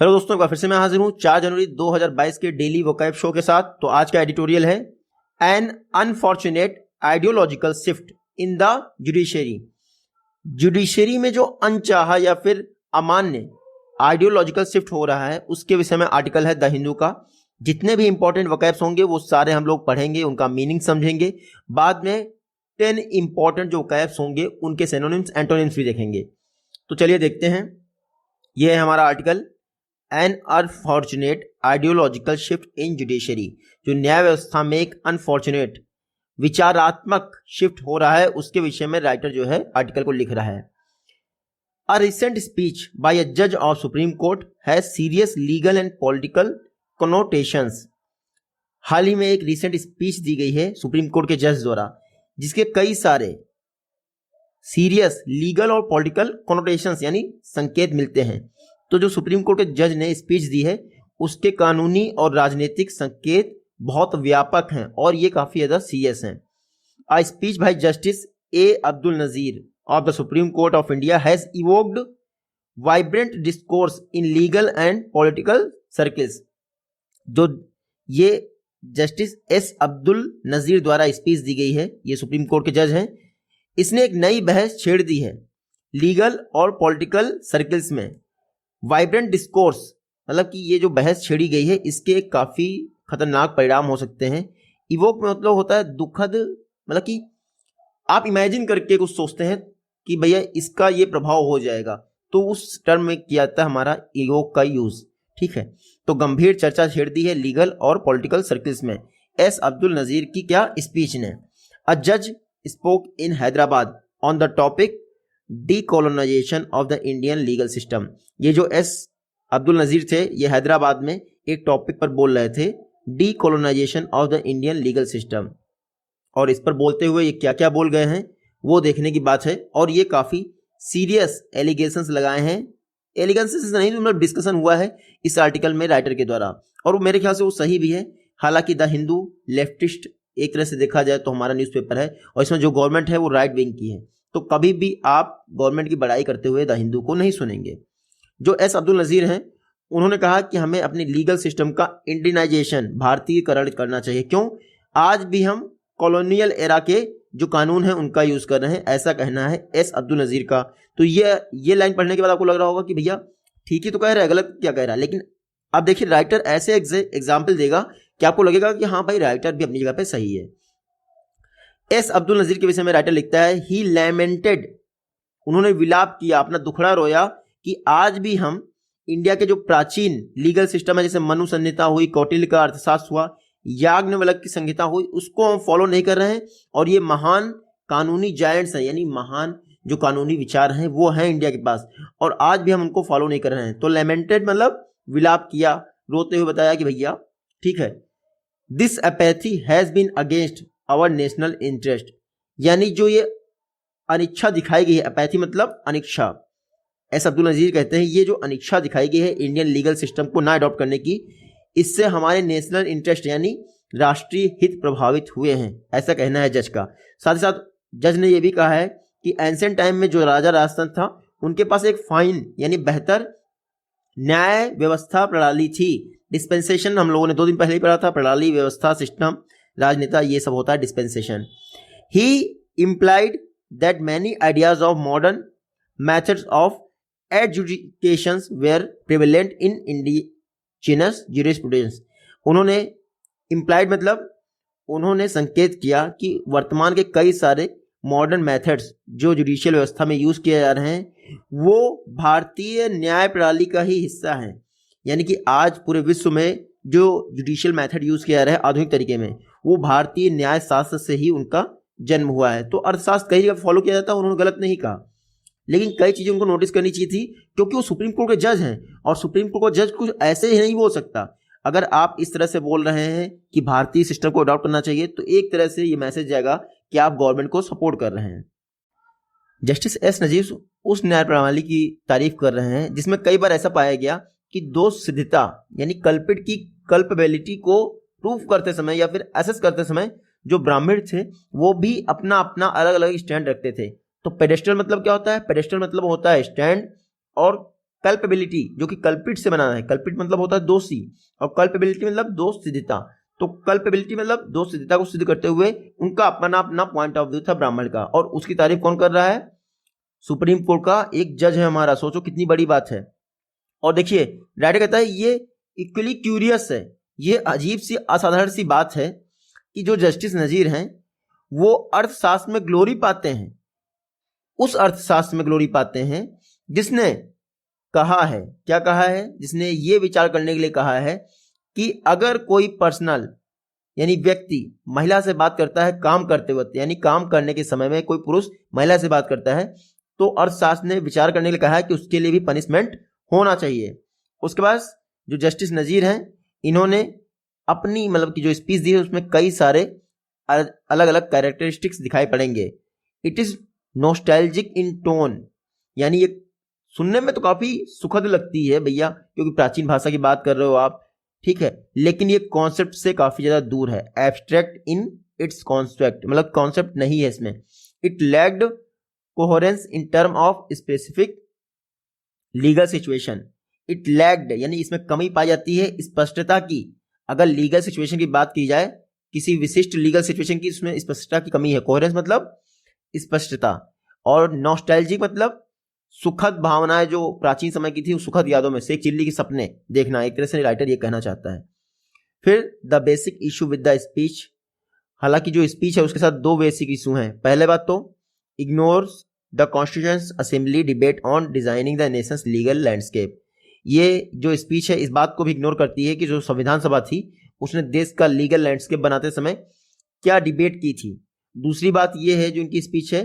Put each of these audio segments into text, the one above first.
Hello दोस्तों, एक बार फिर से मैं हाजिर हूँ 4 जनवरी 2022 के डेली वोकैब शो के साथ। तो आज का एडिटोरियल है an unfortunate ideological shift in the judiciary. Judiciary में जो अनचाहा या फिर अमान्य आइडियोलॉजिकल शिफ्ट हो रहा है उसके विषय में आर्टिकल है द हिंदू का। जितने भी इंपॉर्टेंट वोकैब्स होंगे वो सारे हम लोग पढ़ेंगे, उनका मीनिंग समझेंगे। बाद में 10 इंपॉर्टेंट जो वोकैब्स होंगे उनके सिनोनिम्स एंटोनिम्स भी देखेंगे। तो चलिए देखते हैं। यह है हमारा article an unfortunate ideological shift in judiciary. जो न्याय व्यवस्था में एक अनफॉर्चुनेट विचारात्मक शिफ्ट हो रहा है उसके विषय में राइटर जो है आर्टिकल को लिख रहा है। A recent speech by a जज of supreme court has serious legal and political connotations. हाल ही में एक रिसेंट स्पीच दी गई है सुप्रीम कोर्ट के जज द्वारा जिसके कई सारे सीरियस लीगल और पॉलिटिकल कनोटेशंस यानी संकेत मिलते हैं। तो जो सुप्रीम कोर्ट के जज ने स्पीच दी है उसके कानूनी और राजनीतिक संकेत बहुत व्यापक हैं और ये काफी ज्यादा सीरियस हैं। A speech by justice A Abdul Nazeer of the supreme court of India has evoked vibrant discourse in legal and political circles. जो ये जस्टिस एस अब्दुल नजीर द्वारा स्पीच दी गई है, ये सुप्रीम कोर्ट के जज हैं, इसने एक नई बहस छेड़ दी है लीगल और पॉलिटिकल सर्कल्स में। वाइब्रेंट डिस्कोर्स मतलब कि ये जो बहस छेड़ी गई है इसके काफी खतरनाक परिणाम हो सकते हैं। इवोक में मतलब होता है दुखद, मतलब कि आप इमेजिन करके कुछ सोचते हैं कि भैया इसका ये प्रभाव हो जाएगा, तो उस टर्म में किया जाता है हमारा इवोक का यूज। ठीक है, तो गंभीर चर्चा छेड़ दी है लीगल और पॉलिटिकल सर्कल्स में एस अब्दुल नजीर की क्या स्पीच ने। अ जज spoke in Hyderabad on the topic decolonisation of the Indian legal system. ये जो एस अब्दुल नजीर थे ये हैदराबाद में एक टॉपिक पर बोल रहे थे, decolonisation of the Indian legal system. और इस पर बोलते हुए ये क्या क्या बोल गए हैं वो देखने की बात है। और ये काफी सीरियस एलिगेशंस लगाए हैं। एलिगेशंस नहीं, मतलब डिस्कशन हुआ है इस आर्टिकल में राइटर के द्वारा, और वो मेरे ख्याल से वो सही भी है। हालांकि द हिंदू लेफ्टिस्ट एक तरह से देखा जाए तो हमारा न्यूज़पेपर है और इसमें जो गवर्नमेंट है वो राइट विंग की है, तो कभी भी आप गवर्नमेंट की बड़ाई करते हुए द हिंदू को नहीं सुनेंगे। जो एस अब्दुल नजीर हैं उन्होंने कहा कि हमें अपनी लीगल सिस्टम का इंडियनाइजेशन, भारतीयकरण करना चाहिए। क्यों? आज भी हम कॉलोनियल एरा के जो कानून है उनका यूज कर रहे हैं, ऐसा कहना है एस अब्दुल नजीर का। तो ये लाइन पढ़ने के बाद आपको लग रहा होगा कि भैया ठीक ही तो कह रहा है, गलत क्या कह रहा है। लेकिन अब देखिए राइटर ऐसे एग्जाम्पल देगा कि आपको लगेगा कि हाँ भाई राइटर भी अपनी जगह पे सही है। एस अब्दुल नजीर के विषय में राइटर लिखता है ही लैमेंटेड, उन्होंने विलाप किया, अपना दुखड़ा रोया कि आज भी हम इंडिया के जो प्राचीन लीगल सिस्टम है, जैसे मनु संहिता हुई, कौटिल्य का अर्थशास्त्र हुआ, याज्ञवल्क्य की संहिता हुई, उसको हम फॉलो नहीं कर रहे हैं। और ये महान कानूनी जायंट्स हैं, यानी महान जो कानूनी विचार हैं वो हैं इंडिया के पास, और आज भी हम उनको फॉलो नहीं कर रहे हैं। तो लैमेंटेड मतलब विलाप किया, रोते हुए बताया कि भैया ठीक है, this apathy has been against our national interest, यानी जो ये अनिच्छा दिखाई गई है, अपैथी मतलब अनिच्छा, एस अब्दुल नजीर कहते हैं ये जो अनिच्छा दिखाई गई है इंडियन लीगल सिस्टम को ना अडॉप्ट करने की, इससे हमारे नेशनल इंटरेस्ट यानी राष्ट्रीय हित प्रभावित हुए हैं, ऐसा कहना है जज का। साथ ही साथ जज ने यह भी कहा है कि एंशिएंट टाइम में जो राजा राजस्थान था उनके पास एक फाइन यानी बेहतर न्याय व्यवस्था प्रणाली थी। डिस्पेंसेशन हम लोगों ने 2 दिन पहले ही पढ़ा था, प्रणाली, व्यवस्था, सिस्टम, राजनेता, ये सब होता है dispensation. He implied that many ideas of modern methods of adjudications were prevalent in indigenous jurisprudence. उन्होंने इम्प्लाइड मतलब उन्होंने संकेत किया कि वर्तमान के कई सारे मॉडर्न मेथड्स जो जुडिशियल व्यवस्था में यूज किए जा रहे हैं वो भारतीय न्याय प्रणाली का ही हिस्सा है। यानी कि आज पूरे विश्व में जो जुडिशियल मेथड यूज किया जा रहा है आधुनिक तरीके में, वो भारतीय न्याय शास्त्र से ही उनका जन्म हुआ है। तो अर्थशास्त्र कई जगह फॉलो किया जाता है, उन्होंने गलत नहीं कहा, लेकिन कई चीजें उनको नोटिस करनी चाहिए थी क्योंकि वो सुप्रीम कोर्ट के जज हैं और सुप्रीम कोर्ट का जज कुछ ऐसे ही नहीं बोल सकता। अगर आप इस तरह से बोल रहे हैं कि भारतीय सिस्टम को अडॉप्ट करना चाहिए तो एक तरह से ये मैसेज जाएगा कि आप गवर्नमेंट को सपोर्ट कर रहे हैं। जस्टिस एस नजीर उस न्याय प्रणाली की तारीफ कर रहे हैं जिसमें कई बार ऐसा पाया गया कि दोष सिद्धता यानी कल्पिट की कल्पेबिलिटी को प्रूफ करते समय या फिर एसेस करते समय जो ब्राह्मण थे वो भी अपना अपना अलग अलग स्टैंड रखते थे। तो पेडेस्टल मतलब क्या होता है? पेडेस्टल मतलब होता है स्टैंड, और कल्पेबिलिटी जो कि कल्पिट से बनाना है, कल्पिट मतलब होता है दोषी और कल्पेबिलिटी मतलब दोष सिद्धता। तो कल्पेबिलिटी मतलब दोष सिद्धता को सिद्ध करते हुए उनका अपना अपना पॉइंट ऑफ व्यू था ब्राह्मण का, और उसकी तारीफ कौन कर रहा है? सुप्रीम कोर्ट का एक जज है हमारा। सोचो कितनी बड़ी बात है। और देखिए राइटर कहता है ये इक्वली क्यूरियस है, ये अजीब सी असाधारण सी बात है कि जो जस्टिस नजीर हैं वो अर्थशास्त्र में ग्लोरी पाते हैं, उस अर्थशास्त्र में ग्लोरी पाते हैं जिसने कहा है, क्या कहा है? जिसने ये विचार करने के लिए कहा है कि अगर कोई पर्सनल यानी व्यक्ति महिला से बात करता है काम करते वक्त, यानी काम करने के समय में कोई पुरुष महिला से बात करता है, तो अर्थशास्त्र ने विचार करने के लिए कहा है कि उसके लिए भी पनिशमेंट होना चाहिए। उसके बाद जो जस्टिस नजीर हैं इन्होंने अपनी मतलब की जो स्पीच दी है उसमें कई सारे अलग अलग कैरेक्टरिस्टिक्स दिखाई पड़ेंगे। It is nostalgic in tone, यानी ये सुनने में तो काफी सुखद लगती है भैया, क्योंकि प्राचीन भाषा की बात कर रहे हो आप, ठीक है, लेकिन ये कॉन्सेप्ट से काफी ज्यादा दूर है। एब्स्ट्रैक्ट इन इट्स कॉन्सेप्ट, मतलब कॉन्सेप्ट नहीं है इसमें। It lacked coherence in term of specific legal situation. It lacked यानी इसमें कमी पाई जाती है स्पष्टता की। अगर लीगल सिचुएशन की बात की जाए, किसी विशिष्ट लीगल सिचुएशन की, उसमें स्पष्टता की कमी है। कोहेरेंस मतलब स्पष्टता, और नॉस्टैल्जिक मतलब सुखद भावनाएं जो प्राचीन समय की थी, उस सुखद यादों में से एक चिल्ली के सपने देखना, एक तरह से राइटर ये कहना चाहता है। फिर the basic issue with the speech, हालांकि जो स्पीच है उसके साथ दो बेसिक इशू हैं। पहले बात तो ignores the constitution assembly debate on designing the Nations legal landscape. ये जो स्पीच है इस बात को भी इग्नोर करती है कि जो संविधान सभा थी उसने देश का लीगल लैंडस्केप बनाते समय क्या डिबेट की थी। दूसरी बात ये है जो इनकी स्पीच है,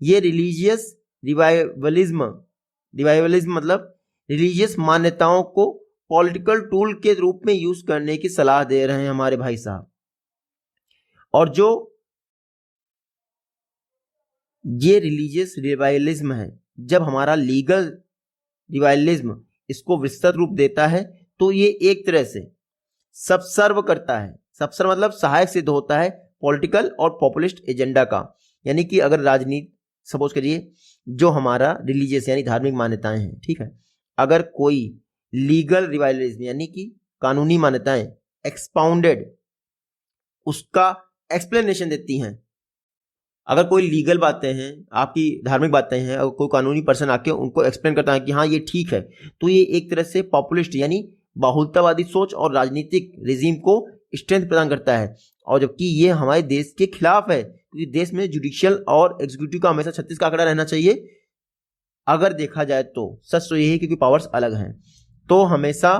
ये रिलीजियस रिवाइवलिज्म मतलब रिलीजियस मान्यताओं को पॉलिटिकल टूल के रूप में यूज करने की सलाह दे रहे हैं हमारे भाई साहब। और जो ये रिलीजियस रिवाइवलिज्म है, जब हमारा लीगल रिवाइवलिज्म इसको विस्तृत रूप देता है तो ये एक तरह से सबसर्व करता है। सबसर्व मतलब सहायक सिद्ध होता है पॉलिटिकल और पॉपुलिस्ट एजेंडा का। यानी कि अगर राजनीति सपोज करिए जो हमारा रिलीजियस यानी धार्मिक मान्यताएं हैं, ठीक है, अगर कोई लीगल रिवाइवलिज्म यानी कि कानूनी मान्यताएं एक्सपाउंडेड उसका एक्सप्लेनेशन देती हैं, अगर कोई लीगल बातें हैं, आपकी धार्मिक बातें हैं, अगर कोई कानूनी पर्सन आके उनको एक्सप्लेन करता है कि हाँ ये ठीक है, तो ये एक तरह से पॉपुलिस्ट यानी बहुलतावादी सोच और राजनीतिक रिजीम को स्ट्रेंथ प्रदान करता है। और जबकि ये हमारे देश के खिलाफ है, क्योंकि देश में जुडिशियल और एग्जीक्यूटिव का हमेशा 36 का आंकड़ा रहना चाहिए। अगर देखा जाए तो सच तो यही है क्योंकि पावर्स अलग हैं, तो हमेशा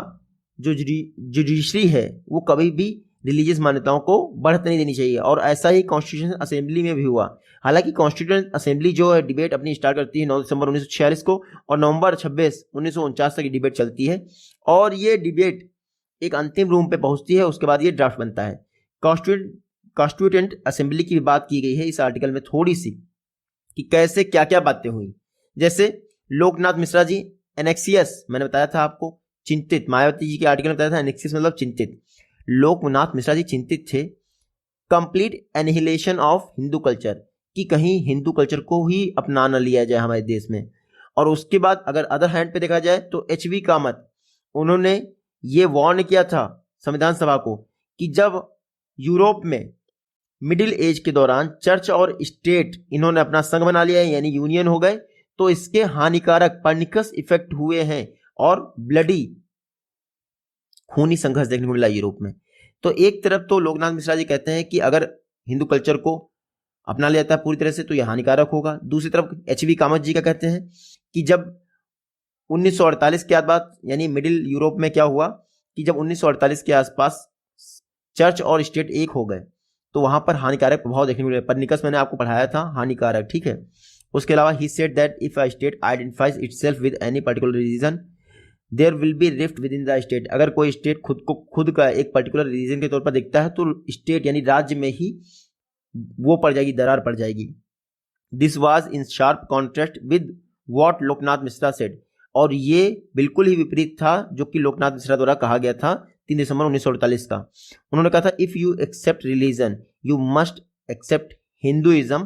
जो जुडिशरी है वो कभी भी रिलीजियस मान्यताओं को बढ़त नहीं देनी चाहिए। और ऐसा ही कॉन्स्टिट्यूशन असेंबली में भी हुआ। हालांकि कॉन्स्टिट्यूशन असेंबली जो है डिबेट अपनी स्टार्ट करती है 9 दिसंबर 1946 को और नवंबर 26 1949 तक डिबेट चलती है, और ये डिबेट एक अंतिम रूम पे पहुंचती है। उसके बाद ये ड्राफ्ट बनता है। कॉन्स्टिट्यूएंट असेंबली की बात की गई है इस आर्टिकल में थोड़ी सी, कि कैसे क्या क्या बातें हुई। जैसे लोकनाथ मिश्रा जी एनेक्सियस, मैंने बताया था आपको, चिंतित, मायावती जी के आर्टिकल में बताया था एनेक्सियस मतलब चिंतित। लोकनाथ मिश्रा जी चिंतित थे complete annihilation of Hindu culture, कि कहीं हिंदू कल्चर को ही अपना न लिया जाए हमारे देश में। और उसके बाद अगर अदर हैंड पे देखा जाए तो एचवी कामत, उन्होंने ये वार्न किया था संविधान सभा को कि जब यूरोप में मिडिल एज के दौरान चर्च और स्टेट इन्होंने अपना संघ बना लिया है यानी यूनियन हो गए, तो इसके हानिकारक पर्निकस इफेक्ट हुए हैं और ब्लडी खूनी संघर्ष देखने को मिला यूरोप में। तो एक तरफ तो लोकनाथ मिश्रा जी कहते हैं कि अगर हिंदू कल्चर को अपना लिया जाता है पूरी तरह से तो यह हानिकारक होगा। दूसरी तरफ एचवी कामत जी का कहते हैं कि जब 1948 के बाद यानी मिडिल यूरोप में क्या हुआ कि जब 1948 के आसपास चर्च और स्टेट एक हो गए तो वहां पर हानिकारक प्रभाव देखने को मिले। पर्निकस मैंने आपको पढ़ाया था, हानिकारक, ठीक है। उसके अलावा he said that if a state identifies itself with any particular region there will be rift within the state. अगर कोई स्टेट खुद का एक पर्टिकुलर रीजन के तौर पर दिखता है तो स्टेट यानी राज्य में ही वो पड़ जाएगी, दरार पड़ जाएगी। This was in sharp contrast with what Loknath Mishra said, और ये बिल्कुल ही विपरीत था जो कि लोकनाथ मिश्रा द्वारा कहा गया था 3 दिसंबर 1948 का। उन्होंने कहा था if you accept religion you must accept Hinduism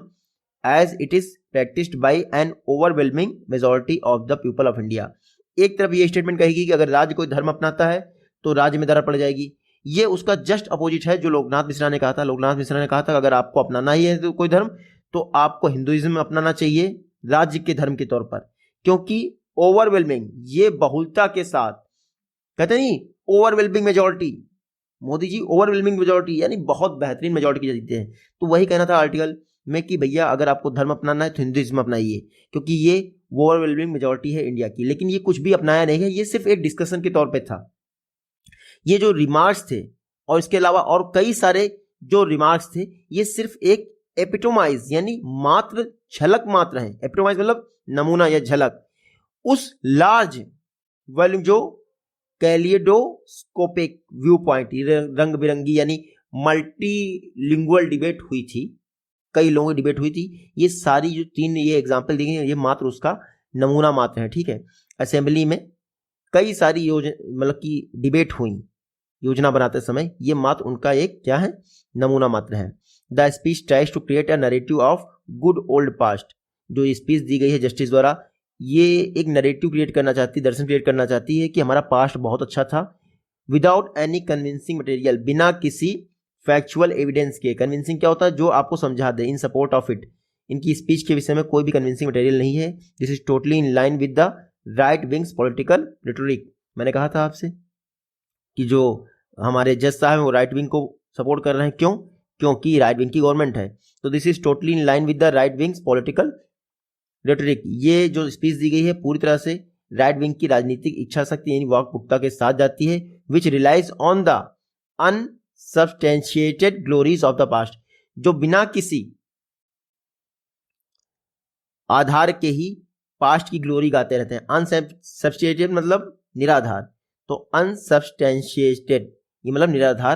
as it is practised by an overwhelming majority of the people of India. एक तरफ ये स्टेटमेंट कहेगी कि अगर राज्य कोई धर्म अपनाता है तो राज्य में दरार पड़ जाएगी। ये उसका जस्ट अपोजिट है जो लोकनाथ मिश्रा ने कहा था। लोकनाथ मिश्रा ने कहा था अगर आपको अपनाना ही है तो कोई धर्म, तो आपको हिंदुइज्म अपनाना चाहिए राज्य के धर्म के तौर पर, क्योंकि ओवरवेलमिंग, ये बहुलता के साथ, कहते नहीं overwhelming majority, Modi ji overwhelming majority यानी बहुत बेहतरीन मेजॉरिटी जीतते हैं। तो वही कहना था आर्टिकल में कि भैया अगर आपको धर्म अपनाना है तो हिंदुइज्म अपनाइए, क्योंकि ये ओवरवेलमिंग मेजॉरिटी है इंडिया की। लेकिन ये कुछ भी अपनाया नहीं है, ये सिर्फ एक डिस्कशन के तौर पे था। ये जो रिमार्क्स थे और इसके अलावा और कई सारे जो रिमार्क्स थे, ये सिर्फ एक एपिटोमाइज यानी मात्र झलक मात्र है। एपिटोमाइज मतलब नमूना या झलक उस लार्ज वॉल्यूम जो कैलिडोस्कोपिक व्यू पॉइंट, रंग बिरंगी यानी मल्टीलिंगुअल डिबेट हुई थी, कई लोगों की डिबेट हुई थी। ये सारी जो 3 ये एग्जाम्पल दी गई ये मात्र उसका नमूना मात्र है, ठीक है। असेंबली में कई सारी योजना मतलब कि डिबेट हुई योजना बनाते समय, ये मात्र उनका एक क्या है, नमूना मात्र है। The speech tries to create a narrative of good old past. जो स्पीच दी गई है जस्टिस द्वारा, ये एक नरेटिव क्रिएट करना चाहती है, दर्शन क्रिएट करना चाहती है कि हमारा पास्ट बहुत अच्छा था, विदाउट एनी कन्विंसिंग मटेरियल, बिना किसी फैक्चुअल एविडेंस के। कन्विंसिंग क्या होता है, जो आपको समझा दे, इन सपोर्ट ऑफ इट। इनकी स्पीच के विषय में कोई भी कन्विंसिंग मटेरियल नहीं है। This is totally in line with the right wings political rhetoric. मैंने कहा था आपसे कि जो हमारे जज साहब हैं वो राइट विंग को सपोर्ट कर रहे हैं, क्यों? क्योंकि राइट विंग की गवर्नमेंट है। तो this is totally in line with the right wings political rhetoric. ये जो स्पीच दी गई है पूरी तरह से राइट विंग की राजनीतिक इच्छा शक्ति यानी वाकपुख्ता के साथ जाती है, which relies on the unsubstantiated glories of the past. जो बिना किसी आधार के ही पास्ट की ग्लोरी गाते रहते हैं। अनसब्सटेंशिएटेड मतलब निराधार, तो अनसब्सटेंशिएटेड ये मतलब निराधार,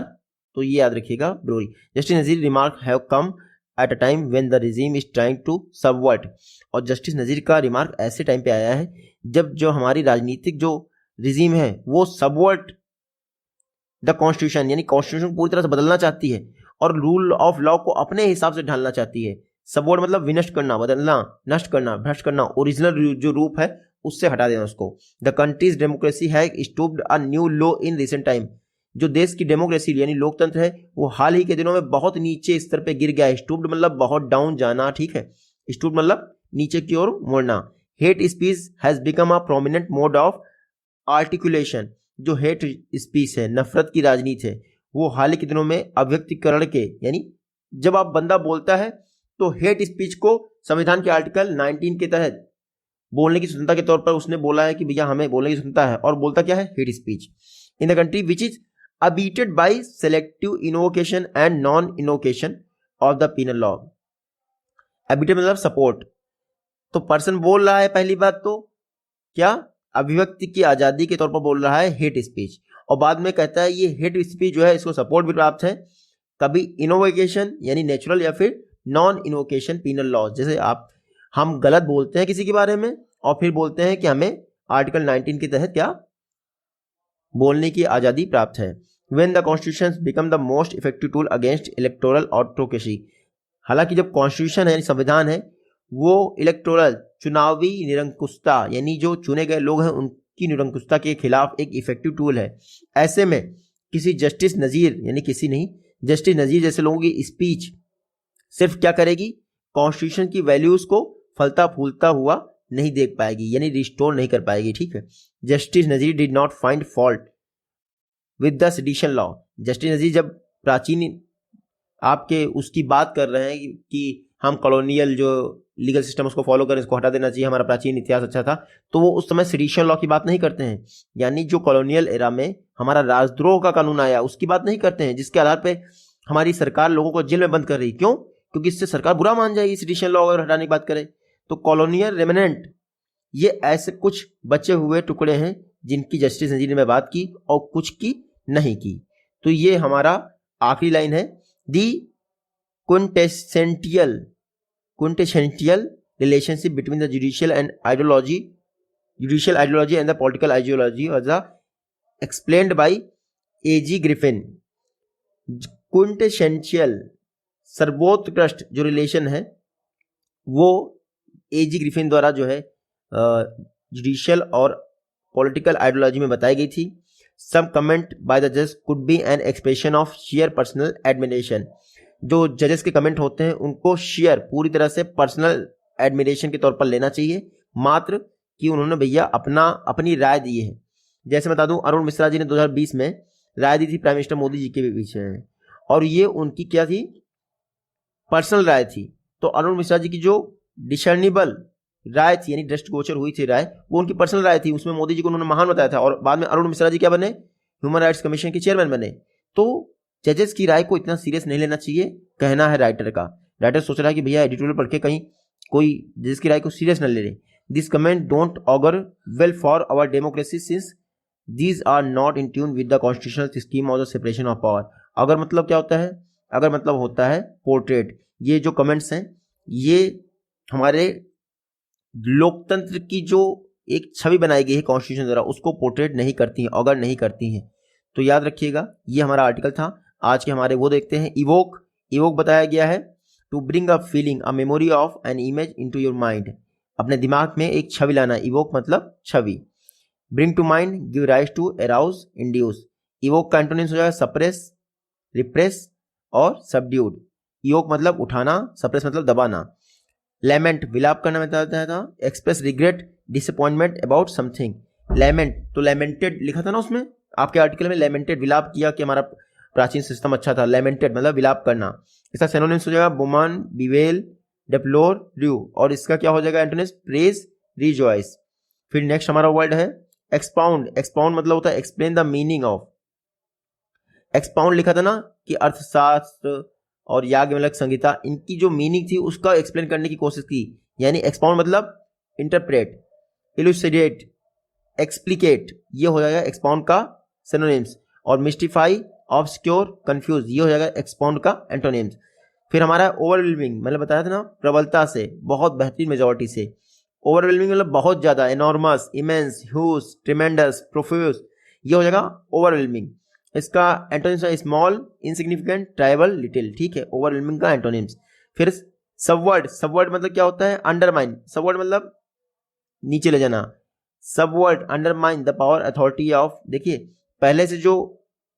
तो ये याद रखिएगा glory. Justice Nazeer remark have come at a time when the regime is trying to subvert. और जस्टिस नजीर का रिमार्क ऐसे टाइम पे आया है जब जो हमारी राजनीतिक जो रिजीम है वो सबवर्ट द कॉन्स्टिट्यूशन यानी कॉन्स्टिट्यूशन पूरी तरह से बदलना चाहती है और रूल ऑफ लॉ को अपने हिसाब से ढालना चाहती है। सबवर्ट मतलब विनष्ट करना, बदलना, नष्ट करना, भ्रष्ट करना, ओरिजिनल जो रूप है उससे हटा देना उसको। The countries democracy has stooped a new low in recent time. जो देश की डेमोक्रेसी यानी लोकतंत्र है वो हाल ही के दिनों में बहुत नीचे स्तर पे गिर गया है। स्टूप्ड मतलब बहुत डाउन जाना, ठीक है। स्टूप्ड मतलब नीचे की ओर मुड़ना। Hate speech has become a prominent mode of articulation. जो हेट स्पीच है, नफरत की राजनीति है, वो हाल ही के दिनों में अभिव्यक्तिकरण के यानी जब आप बंदा बोलता है तो हेट स्पीच को संविधान के आर्टिकल 19 के तहत बोलने की स्वतंत्रता के तौर पर उसने बोला है कि भैया हमें बोलने की स्वतंत्रता है, और बोलता क्या है, hate speech in the country which is abetted by selective invocation and non invocation of the penal law. Abetted मतलब सपोर्ट, तो पर्सन बोल रहा है पहली बात तो क्या अभिव्यक्ति की आजादी के तौर पर बोल रहा है हेट स्पीच, और बाद में कहता है ये हेट स्पीच जो है इसको सपोर्ट भी प्राप्त है कभी इनोवेशन यानी नेचुरल या फिर नॉन इनवोकेशन पीनल लॉ। जैसे हम गलत बोलते हैं किसी के बारे में और फिर बोलते हैं कि हमें आर्टिकल 19 के तहत क्या बोलने की आजादी प्राप्त है। When the constitution become the most effective tool against electoral autocracy. हालांकि जब कॉन्स्टिट्यूशन है संविधान है वो इलेक्टोरल चुनावी निरंकुशता यानी जो चुने गए लोग हैं उनकी निरंकुशता के खिलाफ एक इफेक्टिव टूल है। ऐसे में किसी जस्टिस नजीर यानी किसी नहीं, जस्टिस नजीर जैसे लोगों की स्पीच सिर्फ क्या करेगी, कॉन्स्टिट्यूशन की वैल्यूज को फलता फूलता हुआ नहीं देख पाएगी यानी रिस्टोर नहीं कर पाएगी, ठीक है। Justice Nazeer did not find fault with the sedition law. Justice Nazeer जब प्राचीन आपके उसकी बात कर रहे हैं कि हम कॉलोनियल जो लीगल सिस्टम उसको फॉलो करें, इसको हटा देना चाहिए, हमारा प्राचीन इतिहास अच्छा था, तो वो उस समय सेडिशन लॉ की बात नहीं करते हैं, यानी जो कॉलोनियल एरा में हमारा राजद्रोह का कानून आया उसकी बात नहीं करते हैं, जिसके आधार पे हमारी सरकार लोगों को जेल में बंद कर रही। क्यों? क्योंकि इससे सरकार बुरा मान जाएगी सेडिशन लॉ अगर हटाने की बात करे। तो कॉलोनियल रेमिनेंट ये ऐसे कुछ बचे हुए टुकड़े हैं जिनकी जस्टिस नजीर ने बात की और कुछ की नहीं की। तो ये हमारा आखिरी लाइन है, दी quintessential relationship between the judicial ideology and the political ideology was explained by A.G. Griffin। quintessential सर्वोत्कृष्ट जो रिलेशन है वो A.G. ग्रिफिन द्वारा जो है जुडिशियल और पॉलिटिकल आइडियोलॉजी में बताई गई थी। सम कमेंट बाय द जज could be an expression of share personal admiration. जो जजेस के कमेंट होते हैं उनको शेयर पूरी तरह से पर्सनल एडमिरेशन के तौर पर लेना चाहिए, मात्र कि उन्होंने भैया अपनी राय दी है। जैसे बता दूं, अरुण मिश्रा जी ने 2020 में राय दी थी प्राइम मिनिस्टर मोदी जी के विषय में, और ये उनकी क्या थी, पर्सनल राय थी। तो अरुण मिश्रा जी की जो डिसर्निबल राय थी, यानी दृष्टिगोचर हुई थी राय, वो उनकी पर्सनल राय थी। उसमें मोदी जी को उन्होंने महान बताया था, और बाद में अरुण मिश्रा जी क्या बने, ह्यूमन राइट्स कमीशन के चेयरमैन बने। तो जजेस की राय को इतना सीरियस नहीं लेना चाहिए, कहना है राइटर का। राइटर सोच रहा है कि भैया एडिटोरियल पढ़ के कहीं कोई जजेस की राय को सीरियस न ले ले। This comment don't augur well for our democracy since these are not in tune with the constitutional scheme of the separation of power. अगर मतलब क्या होता है, अगर मतलब होता है पोर्ट्रेट। ये जो कमेंट्स हैं ये हमारे लोकतंत्र की जो एक छवि बनाई गई है कॉन्स्टिट्यूशन द्वारा, उसको पोर्ट्रेट नहीं करती हैं, ऑगर नहीं करती हैं। तो याद रखिएगा, ये हमारा आर्टिकल था। आज के हमारे वो देखते हैं, इवोक बताया गया है to bring a feeling a memory of an image into your mind. अपने दिमाग में एक छवि लाना, इवोक मतलब छवि। Bring to mind, give rise to, arouse, induce. Evoke का एंटोनिम्स हो जाएगा सप्रेस, रिप्रेस और सबड्यूड। इवोक मतलब उठाना, सप्रेस मतलब दबाना। लैमेंट विलाप करना बताता था। Express regret, disappointment about something. Lament तो लैमेंटेड लिखा था ना उसमें आपके आर्टिकल में, लैमेंटेड विलाप किया कि हमारा प्राचीन सिस्टम अच्छा था। लैमेंटेड मतलब विलाप करना। इसका सिनोनिम्स हो जाएगा बुमान, बिवेल, डेप्लोर, र्यू। और इसका क्या हो जाएगा एंटोनिम्स, प्रेज, रिजॉइस। फिर नेक्स्ट हमारा वर्ड है एक्सपाउंड। एक्सपाउंड मतलब होता है explain the meaning of. Expound लिखा था ना कि अर्थशास्त्र और याज्ञवल्क्य संहिता, इनकी जो मीनिंग थी उसका एक्सप्लेन करने की कोशिश की। यानी एक्सपाउंड मतलब इंटरप्रेट, इलुसिडेट, एक्सप्लिकेट, ये हो जाएगा एक्सपाउंड का सिनोनिम्स। और मिस्टिफाई, ऑब्सक्योर, कंफ्यूज, ये हो जाएगा एक्सपाउंड का एंटोनिम्स। फिर हमारा ओवरवेलमिंग, मैंने बताया था ना, प्रबलता से, बहुत बेहतरीन मेजॉरिटी से। ओवरवेलमिंग मतलब बहुत ज्यादा, enormous, immense, huge, tremendous, profuse, ये हो जाएगा ओवरवेलमिंग। इसका एंटोनिम्स है स्मॉल, इनसिग्निफिकेंट, ट्राइबल, लिटिल। ठीक है, ओवरवेलमिंग का एंटोनिम्स। फिर सबवर्ड, सबवर्ड मतलब क्या होता है, अंडरमाइन। सबवर्ड मतलब नीचे ले जाना। Subword, undermine the power authority of. देखिए पहले से जो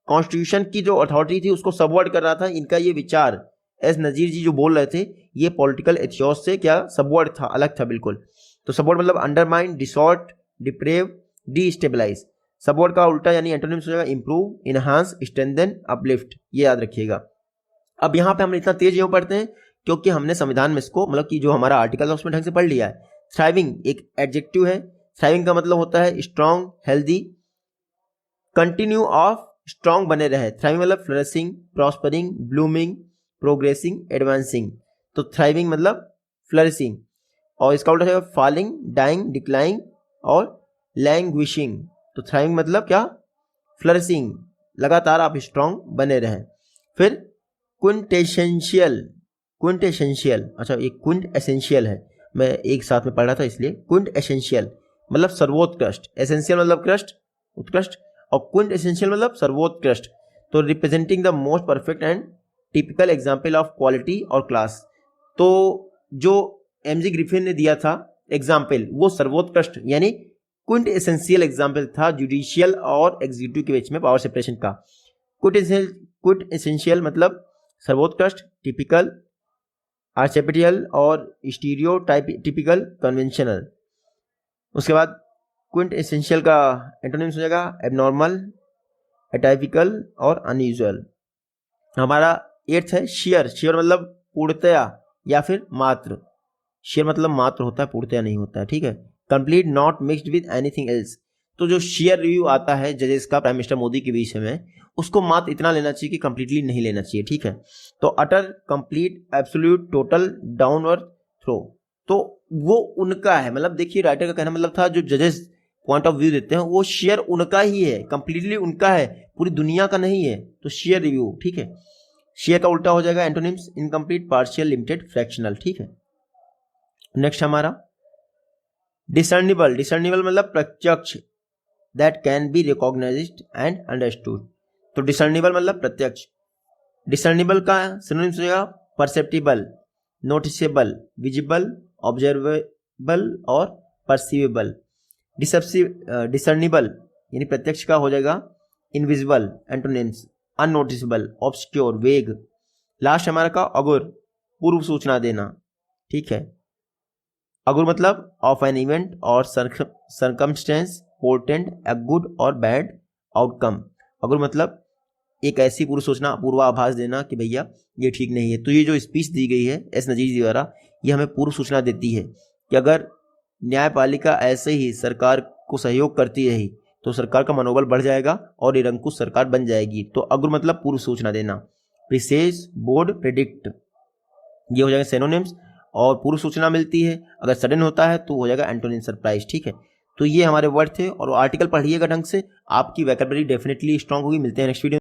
कॉन्स्टिट्यूशन की जो अथॉरिटी थी उसको सबवर्ड कर रहा था। इनका ये विचार, एस नजीर जी जो बोल रहे थे, ये पॉलिटिकल एथियोस से क्या सबवर्ड था, अलग था बिल्कुल। तो सबवर्ड मतलब अंडरमाइन, डिसॉर्ट, डिप्रेव, डीस्टेबलाइज। सबवर्ड का उल्टा यानी एंटोनिम्स हो जाएगा इंप्रूव, इनहांस, स्ट्रेंथन, अपलिफ्ट। ये याद रखिएगा। अब यहाँ पे हम इतना तेज क्यों पढ़ते हैं, क्योंकि हमने संविधान में इसको मतलब कि जो हमारा आर्टिकल है उसमें ढंग से पढ़ लिया है। थ्राइविंग एक एडजेक्टिव है। थ्राइविंग का मतलब होता है strong, healthy, continue of, strong बने रहे। थ्राइविंग मतलब flourishing, prospering, blooming, progressing, advancing. तो थ्राइविंग मतलब फ्लरिशिंग। और इसका उल्टा है फॉलिंग, डाइंग, डिक्लाइंग और लैंग्विशिंग। तो थ्राइविंग मतलब क्या, फ्लरिशिंग, लगातार आप स्ट्रॉन्ग बने रहें। फिर क्विंटेसेंशियल, क्विंटेसेंशियल, अच्छा ये क्विंट एसेंशियल है, मैं एक साथ में पढ़ रहा था इसलिए। क्विंट एसेंशियल मतलब सर्वोत्कृष्ट, एसेंशियल मतलब कृष्ट, उत्कृष्ट, और क्विंट एसेंशियल मतलब सर्वोत्कृष्ट। तो representing the most perfect and typical example of quality और क्लास। तो जो एमजी ग्रिफिन ने दिया था एग्जाम्पल, वो सर्वोत्कृष्ट यानी क्विंट एसेंशियल एग्जाम्पल था जुडिशियल और एग्जीक्यूटिव के बीच में पावर सेपरेशन का। क्विंट एसेंशियल मतलब सर्वोत्कृष्ट, टिपिकल, आर्चेपिटियल और स्टीरियोटाइपिकल, कन्वेंशनल। उसके बाद क्विंट एसेंशियल का एंटोनिम्स हो जाएगा एबनॉर्मल, एटाइपिकल और अनयूजुअल। हमारा 8th है शेयर। शेयर मतलब पूर्णतया या फिर मात्र। शेयर मतलब मात्र होता है, पूर्णतया नहीं होता है। ठीक है, complete, not mixed with anything else. तो जो शेयर रिव्यू आता है जजेस का प्राइम मिनिस्टर मोदी के विषय में, उसको मात्र इतना लेना चाहिए कि कंप्लीटली नहीं लेना चाहिए। ठीक है, तो utter, complete, absolute, total, downward throw, तो वो उनका है। मतलब देखिए राइटर का कहना मतलब था जो जजेस पॉइंट ऑफ व्यू देते हैं वो शेयर उनका ही है, कंप्लीटली उनका है, पूरी दुनिया का नहीं है। तो शेयर रिव्यू। ठीक है, शेयर का उल्टा हो जाएगा antonyms incomplete, partial, limited, fractional. ठीक है, नेक्स्ट हमारा डिसर्निबल। डिसर्निबल मतलब प्रत्यक्ष, that can be recognised and understood. तो डिसर्निबल मतलब प्रत्यक्ष। डिसर्निबल का सिनोनिम्स हो जाएगा परसेप्टिबल, नोटिसेबल, विजिबल, ऑब्जर्वेबल और परसीवेबल। डिसर्निबल यानी प्रत्यक्ष का हो जाएगा इनविजिबल, एंटोनिम्स अननोटिसेबल, ऑब्सक्योर, वेग। लास्ट हमारा का अगुर, पूर्व सूचना देना, ठीक है। अगुर मतलब ऑफ एन इवेंट और सर्कमस्टेंस पोर्टेंट ए गुड और बैड आउटकम। अगुर मतलब एक ऐसी पूर्व सूचना, पूर्वाभास देना कि भैया ये ठीक नहीं है। तो ये जो स्पीच दी गई है एस नजीर जी द्वारा, ये हमें पूर्व सूचना देती है कि अगर न्यायपालिका ऐसे ही सरकार को सहयोग करती रही तो सरकार का मनोबल बढ़ जाएगा और निरंकुश सरकार बन जाएगी। तो अग्र मतलब पूर्व सूचना देना। प्रिसेस, बोर्ड, प्रेडिक्ट, ये हो जाएगा सिनोनिम्स। और पूर्व सूचना मिलती है, अगर सडन होता है तो हो जाएगा एंटोनिम, सरप्राइज, ठीक है। तो ये हमारे वर्ड थे और आर्टिकल पढ़िएगा ढंग से, आपकी वोकैबुलरी डेफिनेटली स्ट्रांग होगी। मिलते हैं नेक्स्ट वीडियो।